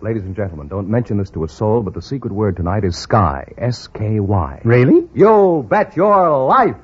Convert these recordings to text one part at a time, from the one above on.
Ladies and gentlemen, don't mention this to a soul, but the secret word tonight is Sky. S-K-Y. Really? You bet your life!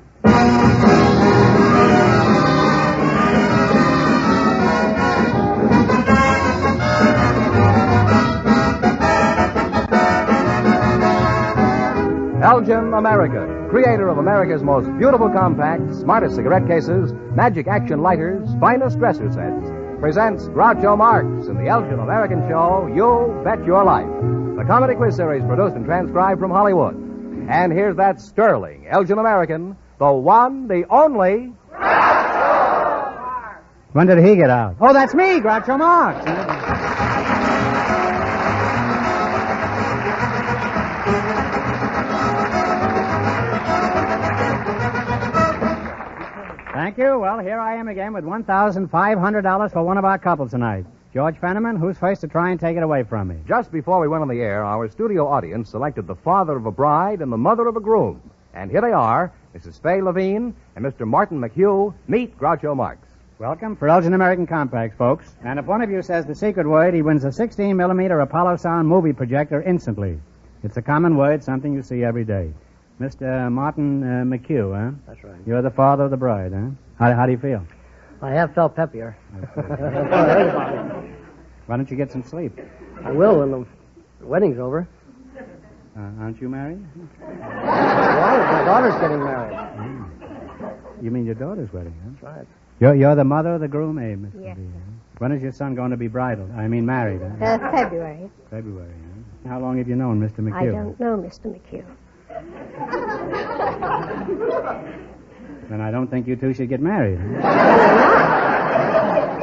Elgin American, creator of America's most beautiful compacts, smartest cigarette cases, magic action lighters, finest dresser sets, presents Groucho Marx in the Elgin American show, You Bet Your Life, the comedy quiz series produced and transcribed from Hollywood. And here's that sterling Elgin American, the one, the only... Groucho Marx! When did he get out? Oh, that's me, Groucho Marx. Thank you. Well, here I am again with $1,500 for one of our couples tonight. George Fenneman, who's first to try and take it away from me? Just before we went on the air, our studio audience selected the father of a bride and the mother of a groom. And here they are, Mrs. Fay Levine and Mr. Martin McHugh. Meet Groucho Marx. Welcome for Elgin American Compacts, folks. And if one of you says the secret word, he wins a 16-millimeter Apollo Sound movie projector instantly. It's a common word, something you see every day. Mr. Martin McHugh, huh? That's right. You're the father of the bride, huh? How do you feel? I have felt peppier. Why don't you get some sleep? I will when the wedding's over. Aren't you married? My daughter's getting married. You mean your daughter's wedding, huh? That's right. You're the mother of the groom, eh, Mr. Yes. B, huh? When is your son going to be married, huh? February. February, huh? How long have you known Mr. McHugh? I don't know Mr. McHugh. Then I don't think you two should get married. Huh?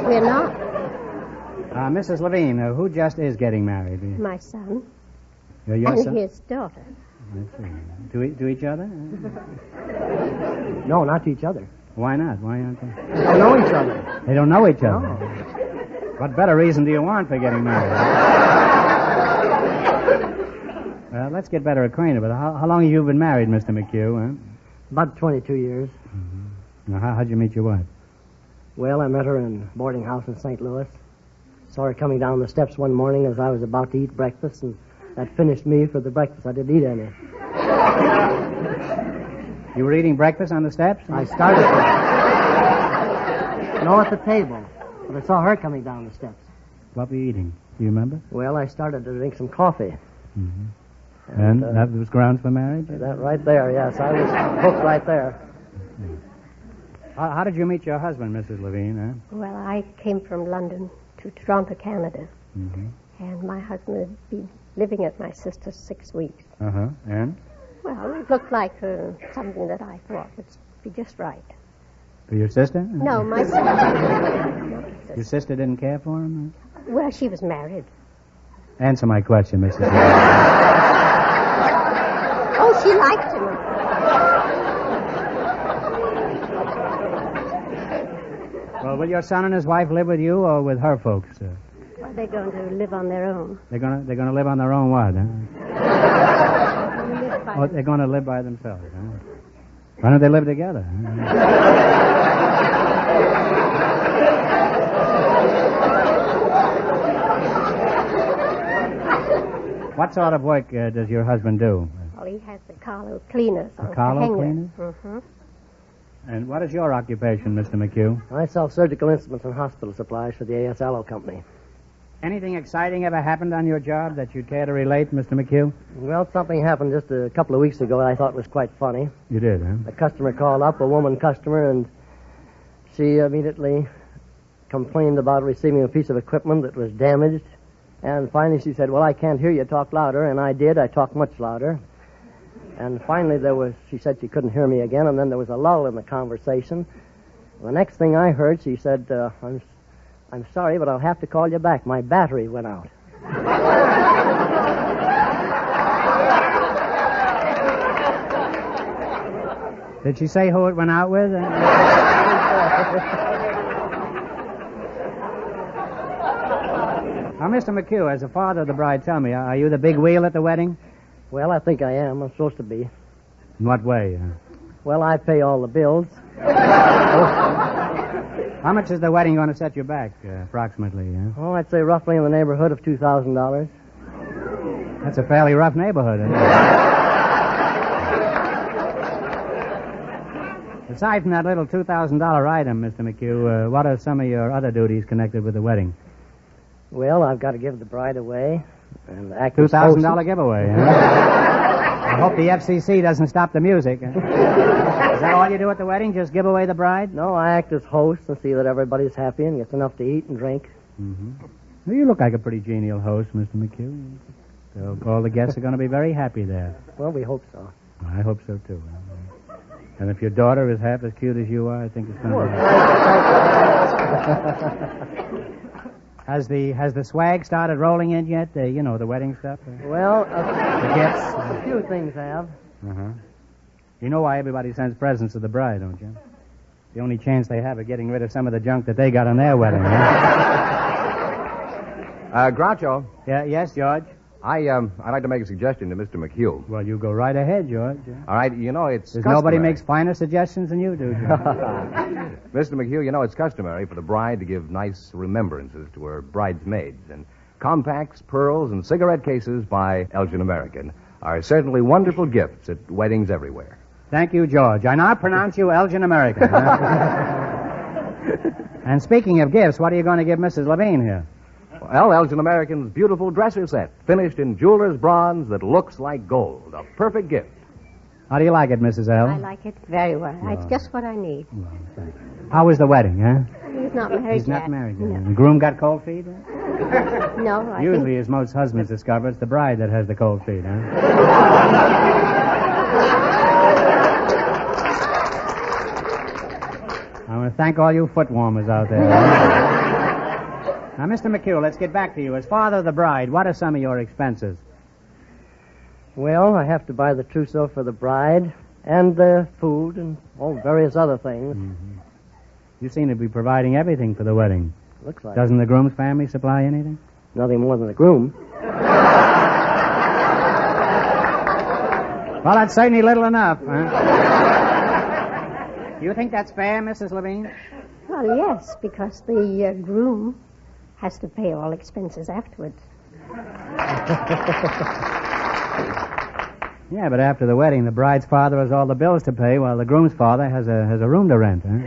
We're not. Mrs. Levine, who just is getting married? My son Your and son? his daughter. I see. To each other? No, not to each other. Why not? Why aren't they? They don't know each other. They don't know each other. No. What better reason do you want for getting married? Well, let's get better acquainted. But how long have you been married, Mr. McHugh? Huh? About 22 years. Mm-hmm. Now, how'd you meet your wife? Well, I met her in a boarding house in St. Louis. Saw her coming down the steps one morning as I was about to eat breakfast, and that finished me for the breakfast. I didn't eat any. You were eating breakfast on the steps? I started to. No, at the table. But I saw her coming down the steps. What were you eating? Do you remember? Well, I started to drink some coffee. Mm-hmm. And that was grounds for marriage? That right there, yes. I was hooked right there. How did you meet your husband, Mrs. Levine? Huh? Well, I came from London to Toronto, Canada. Mm-hmm. And my husband had been living at my sister's 6 weeks. Uh-huh. And? Well, it looked like something that I thought would be just right. For your sister? No, my sister. Your sister didn't care for him? Well, she was married. Answer my question, Mrs. Levine. Oh, she liked him. Well, will your son and his wife live with you or with her folks? Well, they're going to live on their own. They're gonna live on their own what, huh? Oh, they're gonna live by themselves, huh? Why don't they live together? What sort of work does your husband do? Well, he has the Carlo cleaners. The Carlo cleaners? Mm-hmm. And what is your occupation, Mr. McHugh? I sell surgical instruments and hospital supplies for the A.S. Allo Company. Anything exciting ever happened on your job that you'd care to relate, Mr. McHugh? Well, something happened just a couple of weeks ago that I thought was quite funny. You did, huh? A customer called up, a woman customer, and she immediately complained about receiving a piece of equipment that was damaged. And finally she said, well, I can't hear you, talk louder. And I did. I talked much louder. And finally she said she couldn't hear me again, and then there was a lull in the conversation. The next thing I heard, she said, I'm sorry, but I'll have to call you back. My battery went out. Did she say who it went out with? Now, Mr. McHugh, as the father of the bride, tell me, are you the big wheel at the wedding? Well, I think I am. I'm supposed to be. In what way? Well, I pay all the bills. How much is the wedding going to set you back, approximately? Oh, I'd say roughly in the neighborhood of $2,000. That's a fairly rough neighborhood, isn't it? Aside from that little $2,000 item, Mr. McHugh, what are some of your other duties connected with the wedding? Well, I've got to give the bride away and act as $2,000 hostess. giveaway, I hope the FCC doesn't stop the music. Is that all you do at the wedding, just give away the bride? No, I act as host and see that everybody's happy and gets enough to eat and drink. Mm-hmm. Well, you look like a pretty genial host, Mr. McHugh. So all the guests are going to be very happy there. Well, we hope so. I hope so, too. And if your daughter is half as cute as you are, I think it's going to be... Has the swag started rolling in yet? The wedding stuff? Well, The gifts? a few things have. Uh-huh. You know why everybody sends presents to the bride, don't you? The only chance they have of getting rid of some of the junk that they got on their wedding. Groucho, Yes, George? I'd like to make a suggestion to Mr. McHugh. Well, you go right ahead, George. All right, it's There's nobody customary. makes finer suggestions than you do, George. Mr. McHugh, it's customary for the bride to give nice remembrances to her bridesmaids, and compacts, pearls, and cigarette cases by Elgin American are certainly wonderful gifts at weddings everywhere. Thank you, George. I now pronounce you Elgin American. And speaking of gifts, what are you going to give Mrs. Levine here? Well, Elgin American's beautiful dresser set, finished in jeweler's bronze that looks like gold. A perfect gift. How do you like it, Mrs. L? I like it very well. It's just what I need. Well, thanks. How was the wedding, huh? He's not married He's yet. not married yet. No. The groom got cold feet? No, I Usually, think... as most husbands discover, it's the bride that has the cold feet, huh? I want to thank all you foot warmers out there. Now, Mr. McHugh, let's get back to you. As father of the bride, what are some of your expenses? Well, I have to buy the trousseau for the bride and the food and all various other things. Mm-hmm. You seem to be providing everything for the wedding. Looks like Doesn't the groom's family supply anything? nothing more than the groom. Well, that's certainly little enough, huh? You think that's fair, Mrs. Levine? Well, yes, because the groom has to pay all expenses afterwards. Yeah, but after the wedding, the bride's father has all the bills to pay, while the groom's father has a room to rent. Huh?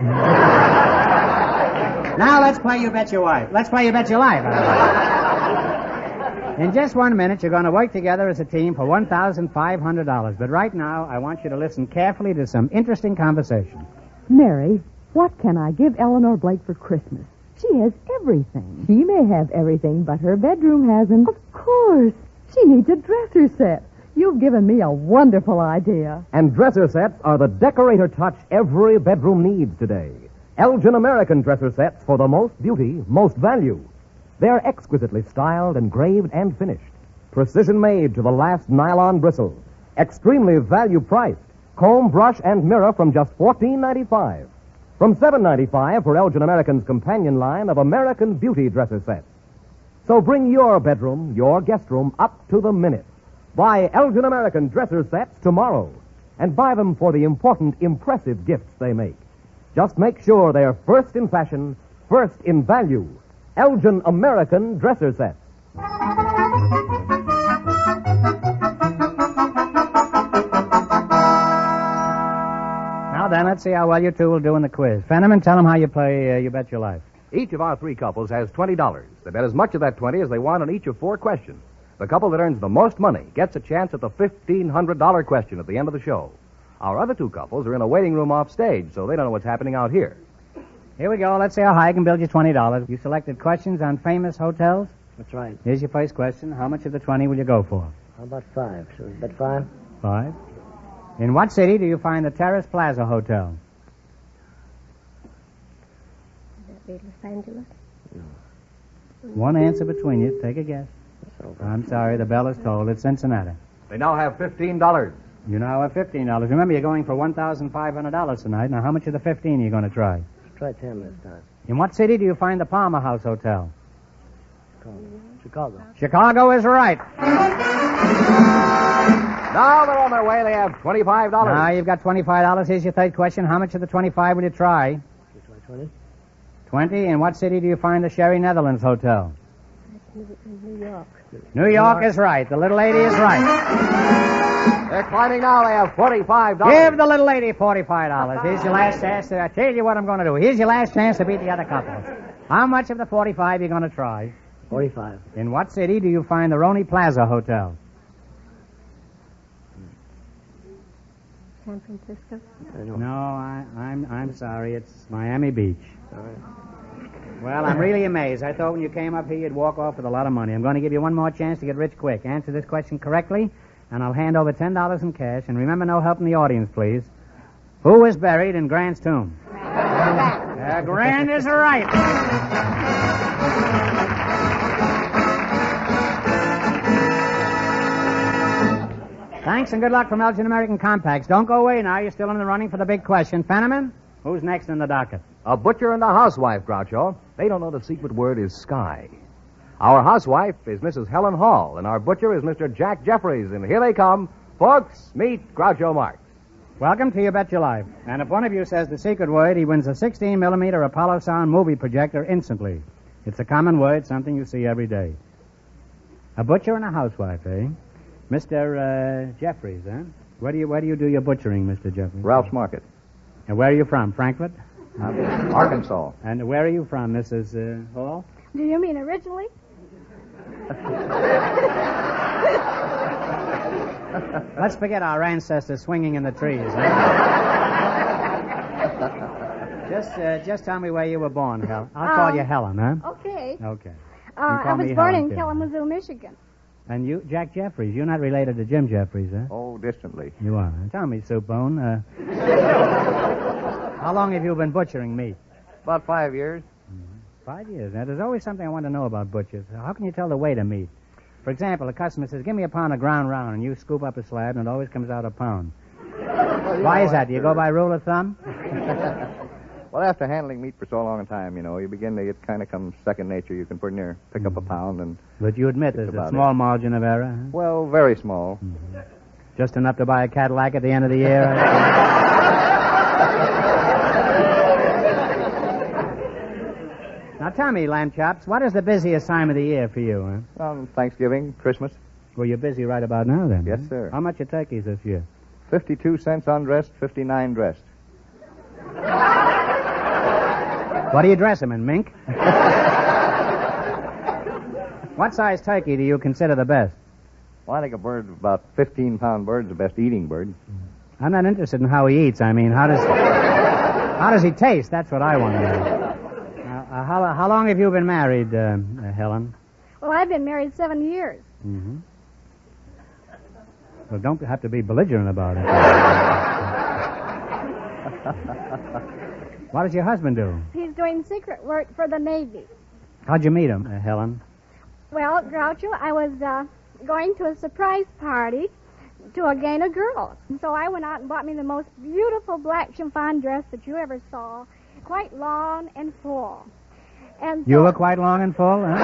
Now let's play You Bet Your Wife. Let's play You Bet Your Life. In just 1 minute, you're going to work together as a team for $1,500. But right now, I want you to listen carefully to some interesting conversation. Mary, what can I give Eleanor Blake for Christmas? She has everything. She may have everything, but her bedroom hasn't. Of course. She needs a dresser set. You've given me a wonderful idea. And dresser sets are the decorator touch every bedroom needs today. Elgin American dresser sets for the most beauty, most value. They're exquisitely styled, engraved, and finished. Precision made to the last nylon bristle. Extremely value priced. Comb, brush, and mirror from just $14.95. From $7.95 for Elgin American's companion line of American Beauty dresser sets. So bring your bedroom, your guest room, up to the minute. Buy Elgin American dresser sets tomorrow. And buy them for the important, impressive gifts they make. Just make sure they're first in fashion, first in value. Elgin American dresser sets. Now then, let's see how well you two will do in the quiz. Fenneman, tell them how you play You Bet Your Life. Each of our three couples has $20. They bet as much of that 20 as they want on each of 4 questions. The couple that earns the most money gets a chance at the $1,500 question at the end of the show. Our other 2 couples are in a waiting room off stage, so they don't know what's happening out here. Here we go. Let's see how high I can build you $20. You selected questions on famous hotels. That's right. Here's your first question. How much of the 20 will you go for? How about 5? Should we bet 5? 5. In what city do you find the Terrace Plaza Hotel? Would that be Los Angeles? One answer between you. Take a guess. So, I'm sorry, the bell is tolled. It's Cincinnati. They now have $15. You now have $15. Remember, you're going for $1,500 tonight. Now, how much of the 15 are you going to try? let's try 10 this time. In what city do you find the Palmer House Hotel? Chicago. Chicago is right. Now they're on their way. They have $25. Now you've got $25. Here's your third question. How much of the 25 will you try? You try 20? 20. In what city do you find the Sherry Netherlands Hotel? New York. New York is right. The little lady is right. They're climbing now. They have $45. Give the little lady $45. Here's your last chance. I tell you what I'm going to do. Here's your last chance to beat the other couple. How much of the 45 are you going to try? 45. In what city do you find the Roni Plaza Hotel? San Francisco. No, I'm sorry. It's Miami Beach. Well, I'm really amazed. I thought when you came up here you'd walk off with a lot of money. I'm going to give you one more chance to get rich quick. Answer this question correctly, and I'll hand over $10 in cash. And remember, no help in the audience, please. Who was buried in Grant's tomb? Grant is right. Thanks and good luck from Elgin American Compacts. Don't go away now. You're still in the running for the big question. Fenneman, who's next in the docket? A butcher and a housewife, Groucho. They don't know the secret word is sky. Our housewife is Mrs. Helen Hall, and our butcher is Mr. Jack Jeffries. And here they come. Folks, meet Groucho Marx. Welcome to You Bet Your Life. And if one of you says the secret word, he wins a 16-millimeter Apollo Sound movie projector instantly. It's a common word, something you see every day. A butcher and a housewife, eh? Mr. Jeffries, eh? Where do you do your butchering, Mr. Jeffries? Ralph's Market, And where are you from? Frankfurt? Arkansas. And where are you from, Mrs. Hall? Do you mean originally? Let's forget our ancestors swinging in the trees. Just tell me where you were born, Helen. I'll call you Helen, huh? Okay. Okay. I was me born Helen, in too. Kalamazoo, Michigan. And you, Jack Jeffries, you're not related to Jim Jeffries, huh? Oh, distantly. You are. Tell me, Soup Bone, how long have you been butchering meat? About 5 years. 5 years. Now, there's always something I want to know about butchers. How can you tell the weight of meat? For example, a customer says, give me a pound of ground round, and you scoop up a slab, and it always comes out a pound. Why is that? Do you go by rule of thumb? Well, after handling meat for so long a time, you begin to get kind of come second nature. You can pretty near pick up a pound and... But you admit there's a about small margin of error, huh? Well, very small. Just enough to buy a Cadillac at the end of the year. Now tell me, Lamb Chops, what is the busiest time of the year for you, huh? Thanksgiving, Christmas. Well, you're busy right about now, then. Yes, huh? sir. How much are turkeys this year? 52 cents undressed, 59 dressed. What do you dress them in, mink? What size turkey do you consider the best? Well, I think a bird, about 15-pound bird, is the best eating bird. I'm not interested in how he eats. I mean, how does he taste? That's what I want to know. How long have you been married, Helen? Well, I've been married 7 years. Mm-hmm. Well, don't have to be belligerent about it. What does your husband do? He's doing secret work for the Navy. How'd you meet him, Helen? Well, Groucho, I was going to a surprise party to a gang of girls. So I went out and bought me the most beautiful black chiffon dress that you ever saw, quite long and full. And so, You were quite long and full, huh?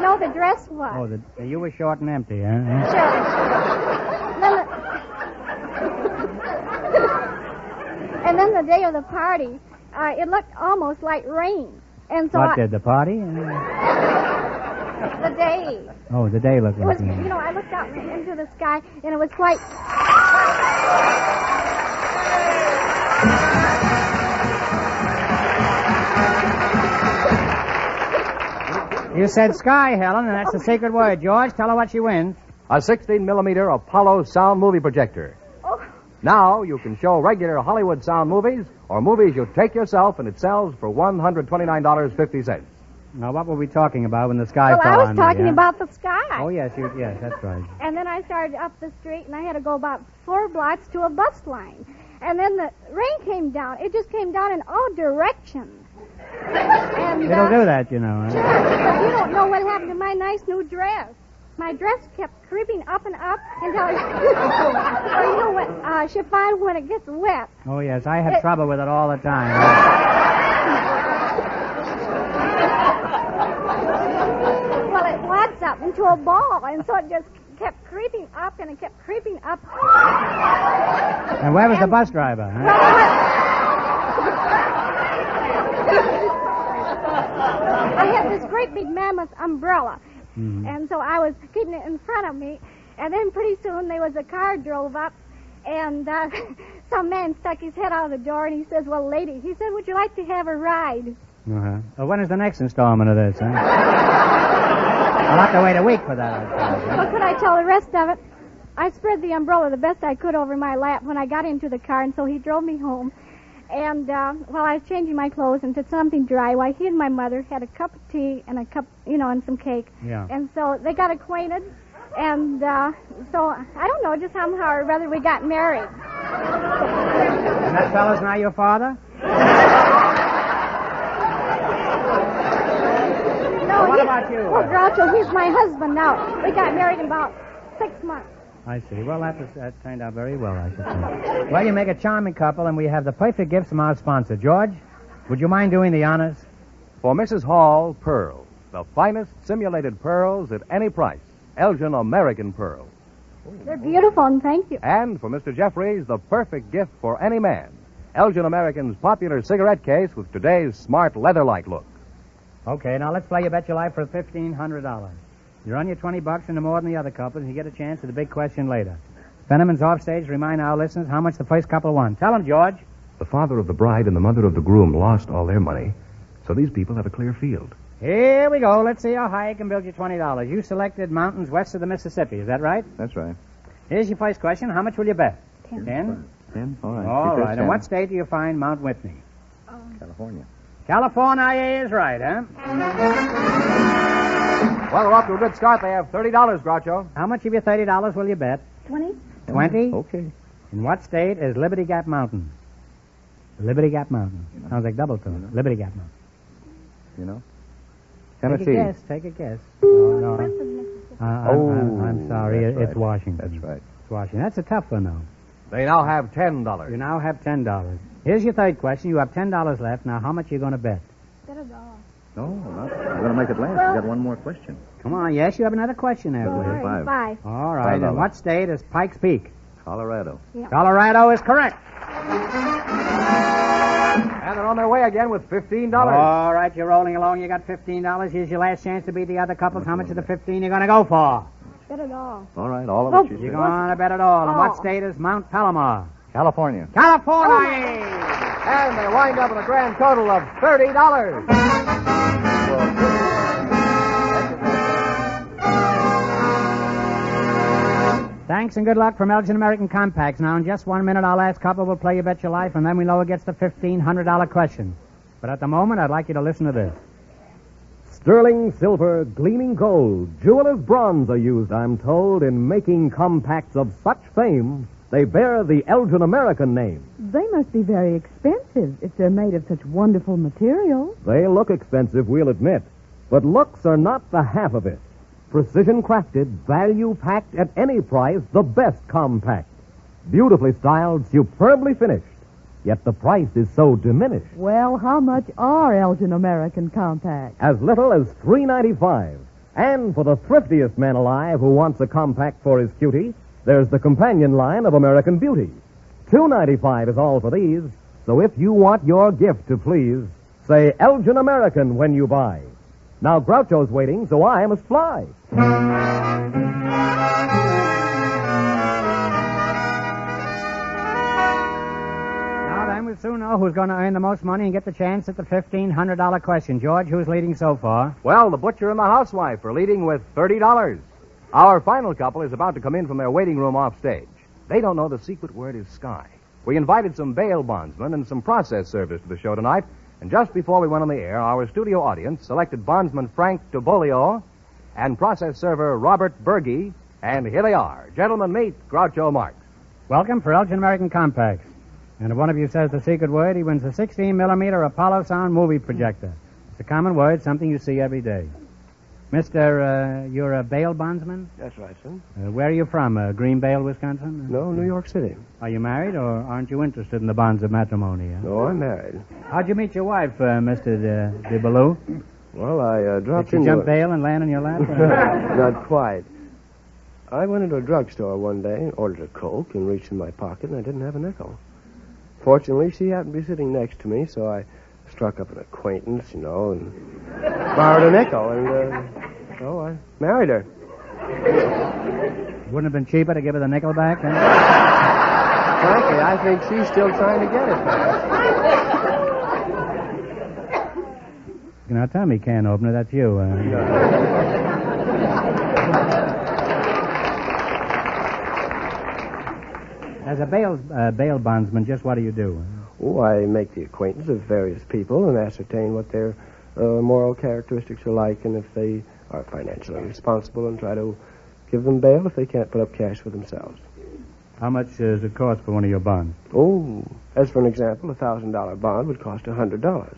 No, the dress was. Oh, you were short and empty, huh? Sure. And then the day of the party, it looked almost like rain. And so What did, the party? The day. Oh, the day looked It like was, rain. I looked out into the sky, and it was quite... You said sky, Helen, and that's the secret word. George, tell her what she wins. A 16-millimeter Apollo sound movie projector. Oh, Now you can show regular Hollywood sound movies or movies you take yourself, and it sells for $129.50. Now, what were we talking about when the sky well, fell I was on me, talking huh? about the sky. Oh, yes, that's right. And then I started up the street, and I had to go about 4 blocks to a bus line. And then the rain came down. It just came down in all directions. And, It'll do that, you know. Sure, but you don't know what happened to my nice new dress. My dress kept creeping up and up until it... Or you know what, chiffon, when it gets wet. Oh, yes, I have trouble with it all the time. Well, it wads up into a ball, and so it just kept creeping up, and it kept creeping up. And where was the bus driver? Huh? great big mammoth umbrella. Mhm. And so I was keeping it in front of me. And then pretty soon there was a car drove up, and some man stuck his head out of the door, and he says, well, lady, he said, would you like to have a ride? Uh-huh. Well, when is the next installment of this, huh? I'll have to wait a week for that, I suppose, huh? Well, could I tell the rest of it? I spread the umbrella the best I could over my lap when I got into the car, and so he drove me home. And while I was changing my clothes into something dry, why, he and my mother had a cup of tea and a cup, and some cake. Yeah. And so they got acquainted, and so I don't know, just somehow or rather we got married. And that fella's now your father? No, what about you? Well, Groucho, he's my husband now. We got married in about 6 months. I see. Well, that turned out very well, I should say. Well, you make a charming couple, and we have the perfect gifts from our sponsor. George, would you mind doing the honors? For Mrs. Hall, pearls. The finest simulated pearls at any price. Elgin American pearls. They're beautiful, and thank you. And for Mr. Jeffries, the perfect gift for any man. Elgin American's popular cigarette case with today's smart leather-like look. Okay, now let's play You Bet Your Life for $1,500. You're on your $20 into more than the other couples, and you get a chance at the big question later. Fenneman's offstage. Remind our listeners how much the first couple won. Tell them, George. The father of the bride and the mother of the groom lost all their money, so these people have a clear field. Here we go. Let's see how high I can build you $20. You selected mountains west of the Mississippi. Is that right? That's right. Here's your first question. How much will you bet? 10. 10? 10? All right. All Keep that right. 10. In what state do you find Mount Whitney? California. California is right, huh? Well, we're off to a good start. They have $30, Groucho. How much of your $30 will you bet? 20? 20? Okay. In what state is Liberty Gap Mountain? Liberty Gap Mountain. Sounds like double tone. Liberty Gap Mountain. You know? Take Tennessee. a guess. Take a guess. Oh, no. West of Mississippi. I'm sorry. That's It's right. Washington. That's right. It's Washington. That's a tough one, though. They now have $10. You now have $10. Here's your third question. You have $10 left. Now, how much are you going to bet? Bet a dollar. No, not. I'm going to make it last. Well- You got one more question. Come on. Yes, you have another question there, All please. right, 5. All right. $5. In what state is Pikes Peak? Colorado. Colorado is correct. And they're on their way again with $15. All right, you're rolling along. You got $15. Here's your last chance to beat the other couples. How much of the 15 you going to go for? Bet it all. All right, all of Oh. it. You You're said. going to bet it all. In what Oh. state is Mount Palomar? California. California! And they wind up with a grand total of $30. Thanks and good luck from Elgin American Compacts. Now, in just 1 minute, our last couple will play You Bet Your Life, and then we know who gets the $1,500 question. But at the moment, I'd like you to listen to this. Sterling silver, gleaming gold, jewelers' bronze are used, I'm told, in making compacts of such fame, they bear the Elgin American name. They must be very expensive if they're made of such wonderful materials. They look expensive, we'll admit, but looks are not the half of it. Precision crafted, value packed at any price, the best compact. Beautifully styled, superbly finished. Yet the price is so diminished. Well, how much are Elgin American Compacts? As little as $3.95. And for the thriftiest man alive who wants a compact for his cutie, there's the companion line of American Beauty. $2.95 is all for these. So if you want your gift to please, say Elgin American when you buy. Now Groucho's waiting, so I must fly. Now then, we'll soon know who's going to earn the most money and get the chance at the $1,500 question. George, who's leading so far? Well, the butcher and the housewife are leading with $30. Our final couple is about to come in from their waiting room off stage. They don't know the secret word is sky. We invited some bail bondsmen and some process servers to the show tonight, and just before we went on the air, our studio audience selected bondsman Frank Tobolio and process server Robert Berge, and here they are. Gentlemen, meet Groucho Marx. Welcome for Elgin American Compacts. And if one of you says the secret word, he wins a 16-millimeter Apollo sound movie projector. It's a common word, something you see every day. Mister, you're a bail bondsman? That's right, son. Where are you from? Greenvale, Wisconsin? No, New York City. Are you married, or aren't you interested in the bonds of matrimony? No, I'm married. How'd you meet your wife, Mr. De Baloo? Well, I dropped Did you into jump bail and land on your lap? Not quite. I went into a drugstore one day, ordered a Coke, and reached in my pocket, and I didn't have a nickel. Fortunately, she happened to be sitting next to me, so I struck up an acquaintance, and borrowed a nickel, and so I married her. Wouldn't have been cheaper to give her the nickel back? Huh? Frankly, I think she's still trying to get it back. Now, tell me, can opener, that's you. As a bail bondsman, just what do you do? Oh, I make the acquaintance of various people and ascertain what their moral characteristics are like, and if they are financially responsible, and try to give them bail if they can't put up cash for themselves. How much does it cost for one of your bonds? Oh, as for an example, a $1,000 bond would cost $100.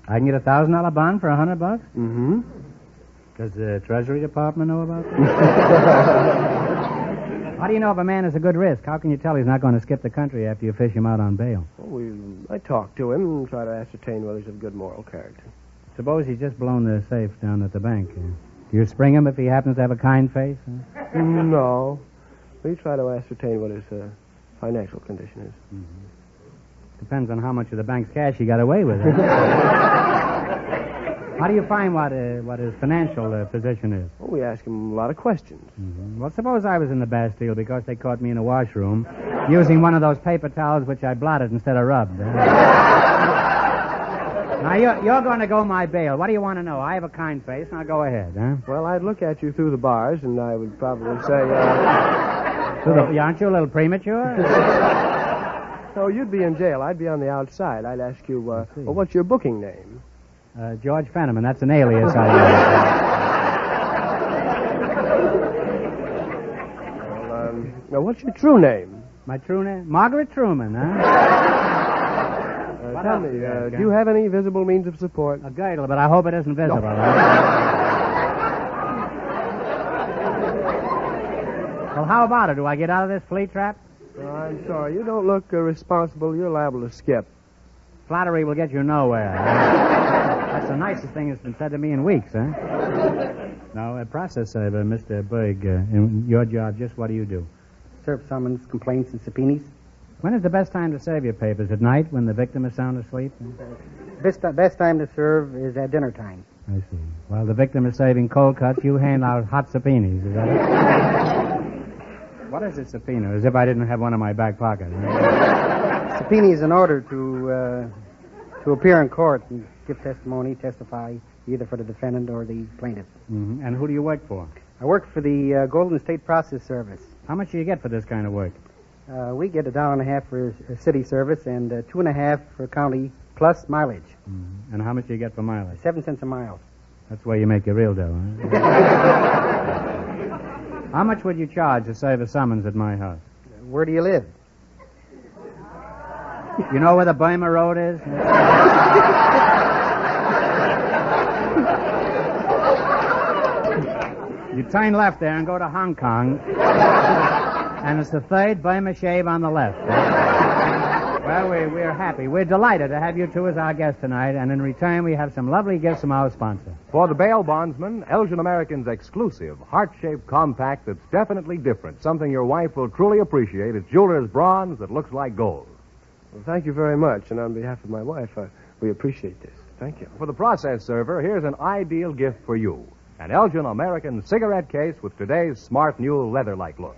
I can get a $1,000 bond for $100? Mm-hmm. Does the Treasury Department know about that? How do you know if a man is a good risk? How can you tell he's not going to skip the country after you fish him out on bail? Oh, I talk to him and try to ascertain whether he's of good moral character. Suppose he's just blown the safe down at the bank. Do you spring him if he happens to have a kind face? No. We try to ascertain what his financial condition is. Mm-hmm. Depends on how much of the bank's cash he got away with. How do you find what his financial position is? Well, we ask him a lot of questions. Mm-hmm. Well, suppose I was in the Bastille because they caught me in a washroom using one of those paper towels which I blotted instead of rubbed. Now, you're going to go my bail. What do you want to know? I have a kind face. Now, go ahead, huh? Well, I'd look at you through the bars, and I would probably say, aren't you a little premature? No, you'd be in jail. I'd be on the outside. I'd ask you, well, what's your booking name? George Fenneman. That's an alias I use. Now, what's your true name? My true name? Margaret Truman, huh? Tell me, do you have any visible means of support? A girdle, but I hope it isn't visible. No. Well, how about it? Do I get out of this flea trap? No, I'm sorry. You don't look responsible. You're liable to skip. Flattery will get you nowhere. That's the nicest thing that's been said to me in weeks, huh? Now, process server, Mr. Berg, in your job, just what do you do? Serve summons, complaints, and subpoenas. When is the best time to serve your papers? At night, when the victim is sound asleep? Best time to serve is at dinner time. I see. While the victim is serving cold cuts, you hand out hot subpoenas, is that it? What is a subpoena? As if I didn't have one in my back pocket. Right? Subpoena is an order to appear in court and give testimony, testify, either for the defendant or the plaintiff. Mm-hmm. And who do you work for? I work for the Golden State Process Service. How much do you get for this kind of work? We get $1.50 for city service and $2.50 for county plus mileage. Mm-hmm. And how much do you get for mileage? 7 cents a mile. That's where you make your real dough, huh? How much would you charge to serve a summons at my house? Where do you live? You know where the Burma Road is? You turn left there and go to Hong Kong. And it's the third Burma shave on the left. Well, we're happy. We're delighted to have you two as our guests tonight, and in return we have some lovely gifts from our sponsor. For the bail bondsman, Elgin American's exclusive heart-shaped compact that's definitely different. Something your wife will truly appreciate. It's jeweler's bronze that looks like gold. Well, thank you very much, and on behalf of my wife, we appreciate this. Thank you. For the process server, here's an ideal gift for you. An Elgin American cigarette case with today's smart new leather-like look.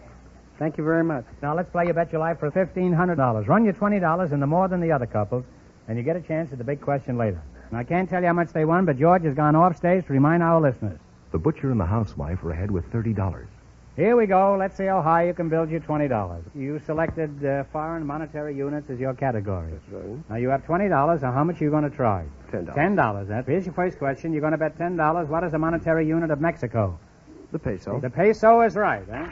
Thank you very much. Now, let's play You Bet Your Life for $1,500. Run your $20 into more than the other couples, and you get a chance at the big question later. And I can't tell you how much they won, but George has gone off stage to remind our listeners. The butcher and the housewife are ahead with $30. Here we go. Let's see how high you can build your $20. You selected foreign monetary units as your category. That's right. Now, you have $20. Now, how much are you going to try? $10. $10. Here's your first question. You're going to bet $10. What is the monetary unit of Mexico? The peso. The peso is right, huh?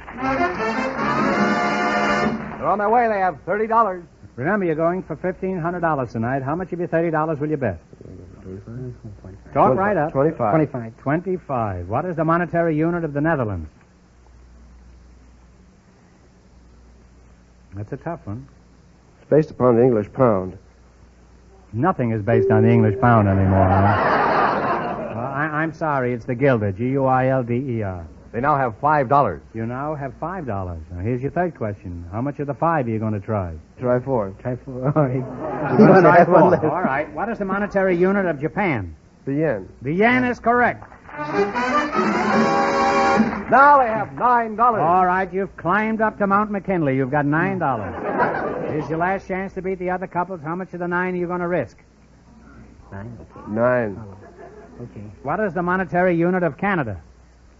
They're on their way. They have $30. Remember, you're going for $1,500 tonight. How much of your $30 will you bet? 25. Talk right up. 25. 25. What is the monetary unit of the Netherlands? That's a tough one. It's based upon the English pound. Nothing is based on the English pound anymore, huh? Well, I'm sorry. It's the guilder. Guilder. They now have $5. You now have $5. Now, here's your third question. How much of the 5 are you going to try? Try 4. Try for. All right. You're going to try 4. All right. What is the monetary unit of Japan? The yen. The yen is correct. Now they have $9. All right, you've climbed up to Mount McKinley. You've got $9. Here's your last chance to beat the other couples. How much of the 9 are you going to risk? 9. Okay. What is the monetary unit of Canada?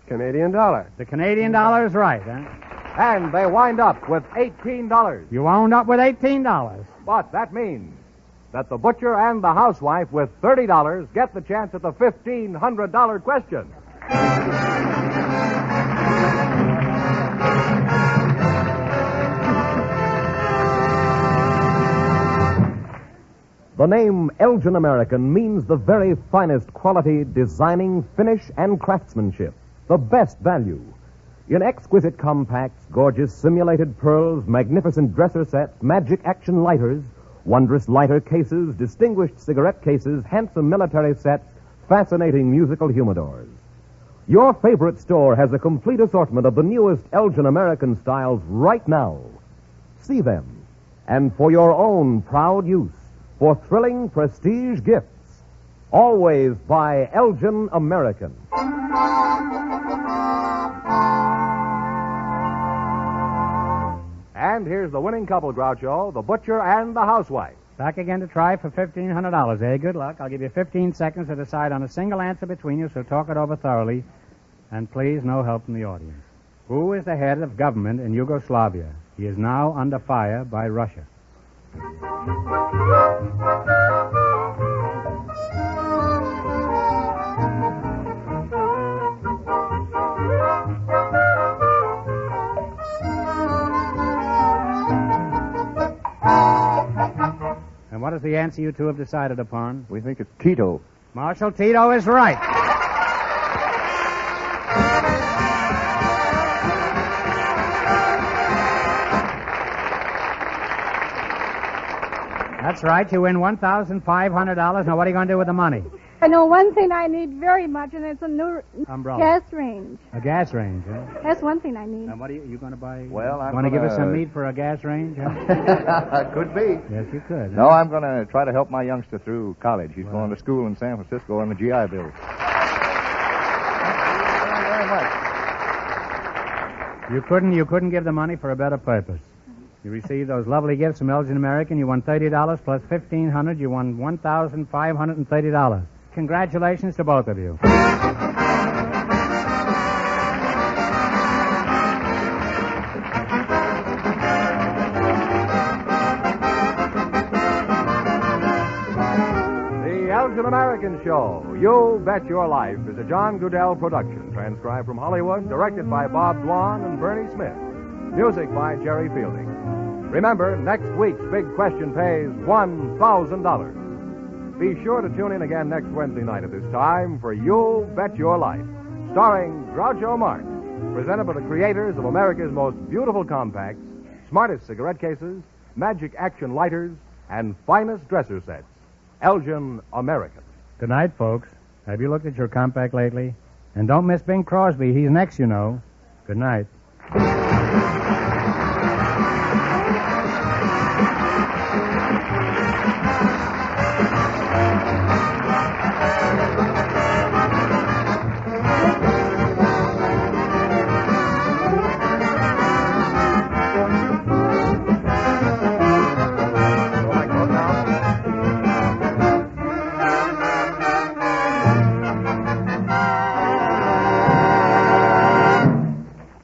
Canadian dollar. The Canadian dollar is right, huh? And they wind up with $18. You wound up with $18. But that means that the butcher and the housewife with $30 get the chance at the $1,500 question. The name Elgin American means the very finest quality, designing, finish, and craftsmanship. The best value. In exquisite compacts, gorgeous simulated pearls, magnificent dresser sets, magic action lighters, wondrous lighter cases, distinguished cigarette cases, handsome military sets, fascinating musical humidors. Your favorite store has a complete assortment of the newest Elgin American styles right now. See them. And for your own proud use, for thrilling prestige gifts, always buy Elgin American. And here's the winning couple, Groucho, the butcher and the housewife. Back again to try for $1,500, eh? Good luck. I'll give you 15 seconds to decide on a single answer between you, so talk it over thoroughly. And please, no help from the audience. Who is the head of government in Yugoslavia? He is now under fire by Russia. And what is the answer you two have decided upon? We think it's Tito. Marshal Tito is right. That's right. You win $1,500. Now, what are you going to do with the money? I know one thing I need very much, and it's a new Umbrella. gas range. A gas range, huh? That's one thing I need. And what are you going to buy? Well, I'm going to give us some gonna- meat for a gas range? Huh? Could be. Yes, you could. No, I'm going to try to help my youngster through college. He's going to school in San Francisco on the GI Bill. You couldn't give the money for a better purpose. You received those lovely gifts from Elgin American. You won $30 plus $1,500. You won $1,530. Congratulations to both of you. The Elgin American Show, You Bet Your Life, is a John Goodell production, transcribed from Hollywood, directed by Bob Dwan and Bernie Smith. Music by Jerry Fielding. Remember, next week's big question pays $1,000. Be sure to tune in again next Wednesday night at this time for You Bet Your Life, starring Groucho Marx, presented by the creators of America's most beautiful compacts, smartest cigarette cases, magic action lighters, and finest dresser sets. Elgin American. Good night, folks. Have you looked at your compact lately? And don't miss Bing Crosby. He's next, you know. Good night.